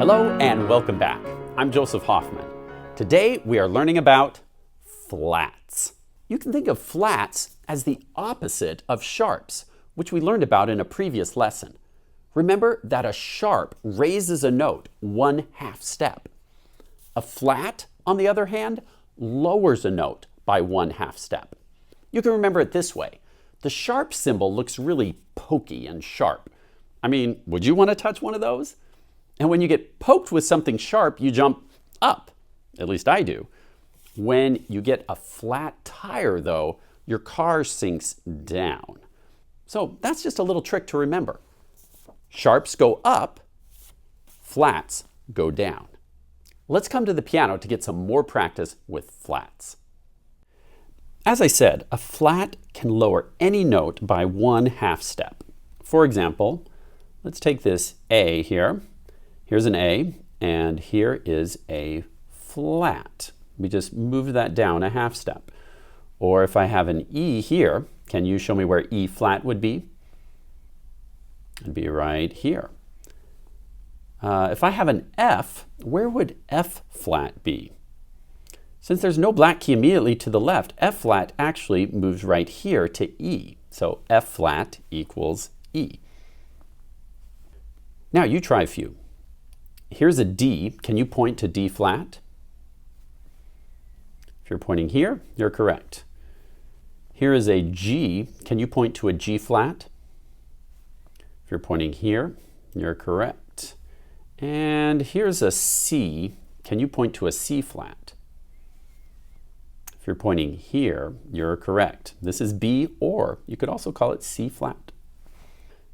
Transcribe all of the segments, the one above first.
Hello and welcome back. I'm Joseph Hoffman. Today we are learning about flats. You can think of flats as the opposite of sharps, which we learned about in a previous lesson. Remember that a sharp raises a note 1/2 step. A flat, on the other hand, lowers a note by 1/2 step. You can remember it this way. The sharp symbol looks really pokey and sharp. I mean, would you want to touch one of those? And when you get poked with something sharp, you jump up. At least I do. When you get a flat tire, though, your car sinks down. So that's just a little trick to remember. Sharps go up, flats go down. Let's come to the piano to get some more practice with flats. As I said, a flat can lower any note by 1/2 step. For example, let's take this A here. Here's an A, and here is a flat. We just moved that down 1/2 step. Or if I have an E here, can you show me where E flat would be? It'd be right here. If I have an F, where would F flat be? Since there's no black key immediately to the left, F flat actually moves right here to E. So F flat equals E. Now you try a few. Here's a D. Can you point to D flat? If you're pointing here, you're correct. Here is a G. Can you point to a G flat? If you're pointing here, you're correct. And here's a C. Can you point to a C flat? If you're pointing here, you're correct. This is B, or you could also call it C flat.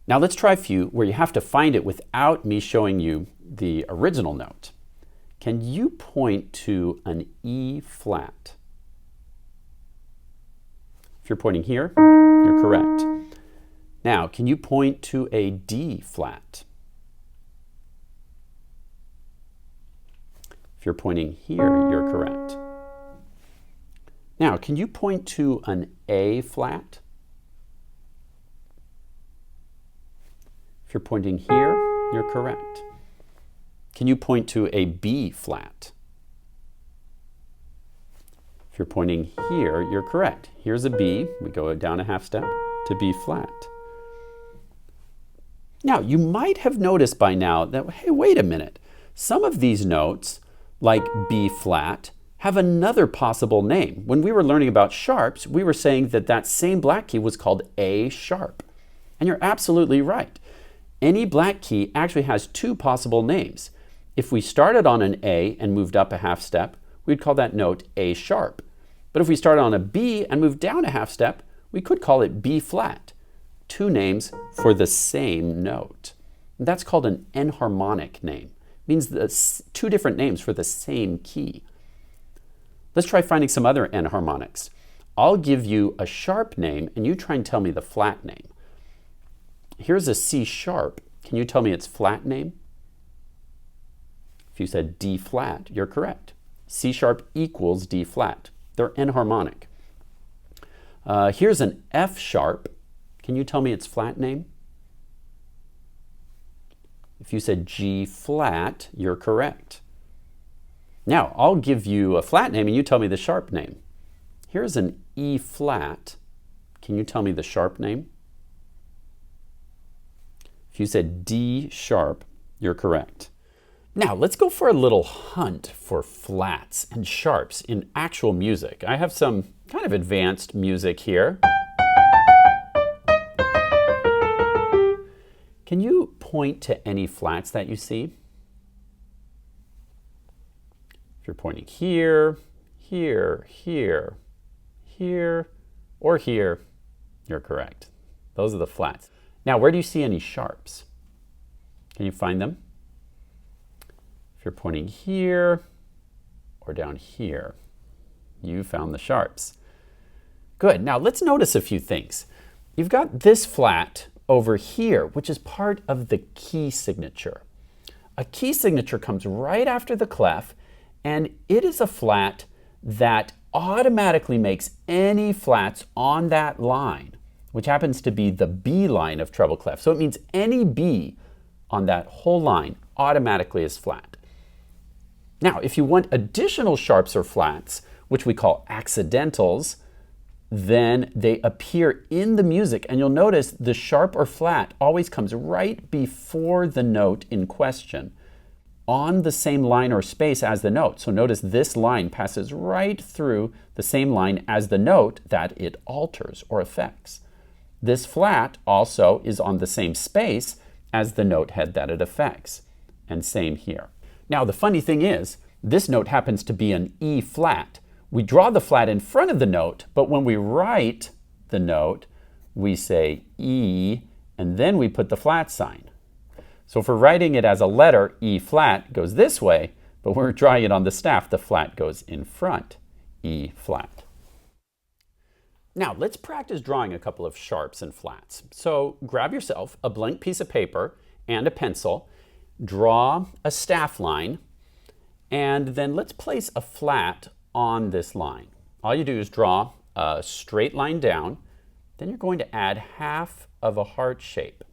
Now let's try a few where you have to find it without me showing you the original note. Can you point to an E flat? If you're pointing here, you're correct. Now, can you point to a D flat? If you're pointing here, you're correct. Now, can you point to an A flat? If you're pointing here, you're correct. Can you point to a B flat? If you're pointing here, you're correct. Here's a B. We go down 1/2 step to B flat. Now, you might have noticed by now that, hey, wait a minute. Some of these notes, like B flat, have another possible name. When we were learning about sharps, we were saying that that same black key was called A sharp. And you're absolutely right. Any black key actually has two possible names. If we started on an A and moved up 1/2 step, we'd call that note A sharp. But if we started on a B and moved down 1/2 step, we could call it B flat. Two names for the same note. And that's called an enharmonic name. It means that's two different names for the same key. Let's try finding some other enharmonics. I'll give you a sharp name and you try and tell me the flat name. Here's a C sharp. Can you tell me its flat name? If you said D flat, you're correct. C sharp equals D flat. They're enharmonic. Here's an F sharp. Can you tell me its flat name? If you said G flat, you're correct. Now, I'll give you a flat name and you tell me the sharp name. Here's an E flat. Can you tell me the sharp name? If you said D sharp, you're correct. Now, let's go for a little hunt for flats and sharps in actual music. I have some kind of advanced music here. Can you point to any flats that you see? If you're pointing here, here, here, here, or here, you're correct. Those are the flats. Now, where do you see any sharps? Can you find them? If you're pointing here or down here, you found the sharps. Good. Now, let's notice a few things. You've got this flat over here, which is part of the key signature. A key signature comes right after the clef, and it is a flat that automatically makes any flats on that line, which happens to be the B line of treble clef. So it means any B on that whole line automatically as flat. Now, if you want additional sharps or flats, which we call accidentals, then they appear in the music, and you'll notice the sharp or flat always comes right before the note in question, on the same line or space as the note. So notice this line passes right through the same line as the note that it alters or affects. This flat also is on the same space as the note head that it affects, and same here. Now the funny thing is, this note happens to be an E flat. We draw the flat in front of the note, but when we write the note, we say E, and then we put the flat sign. So if we're writing it as a letter, E flat goes this way, but when we're drawing it on the staff, the flat goes in front, E flat. Now let's practice drawing a couple of sharps and flats. So grab yourself a blank piece of paper and a pencil, draw a staff line, and then let's place a flat on this line. All you do is draw a straight line down, then you're going to add half of a heart shape.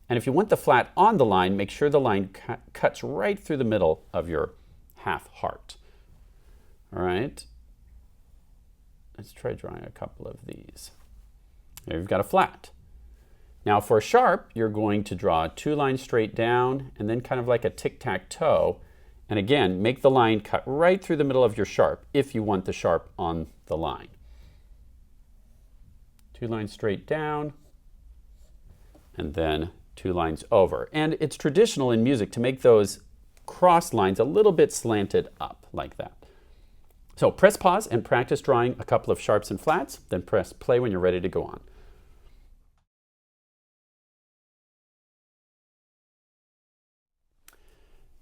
And if you want the flat on the line, make sure the line cuts right through the middle of your half heart. All right, let's try drawing a couple of these. There you've got a flat. Now for a sharp, you're going to draw 2 lines straight down and then kind of like a tic-tac-toe. And again, make the line cut right through the middle of your sharp if you want the sharp on the line. 2 lines straight down, and then 2 lines over. And it's traditional in music to make those cross lines a little bit slanted up like that. So press pause and practice drawing a couple of sharps and flats, then press play when you're ready to go on.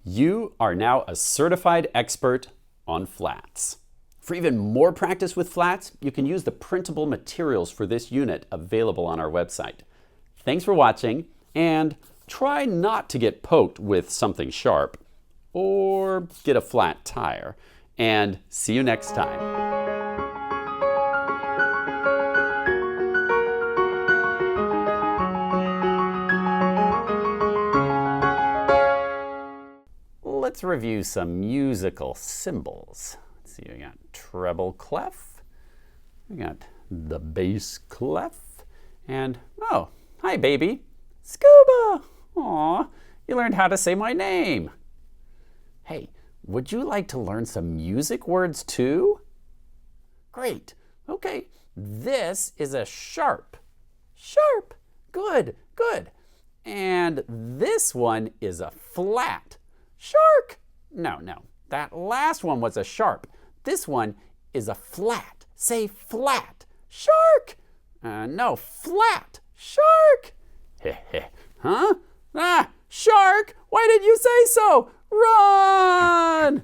You are now a certified expert on flats. For even more practice with flats, you can use the printable materials for this unit available on our website. Thanks for watching, and try not to get poked with something sharp or get a flat tire. And see you next time. Let's review some musical symbols. Let's see, we got treble clef, we got the bass clef, and oh, hi baby, Scuba! Aw, you learned how to say my name. Hey, would you like to learn some music words too? Great, okay, this is a sharp. Sharp, good, good. And this one is a flat. Shark! No, that last one was a sharp. This one is a flat. Say flat. Shark! No, flat. Shark! Huh? Ah, shark! Why did you say so? Run!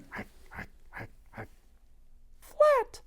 Flat.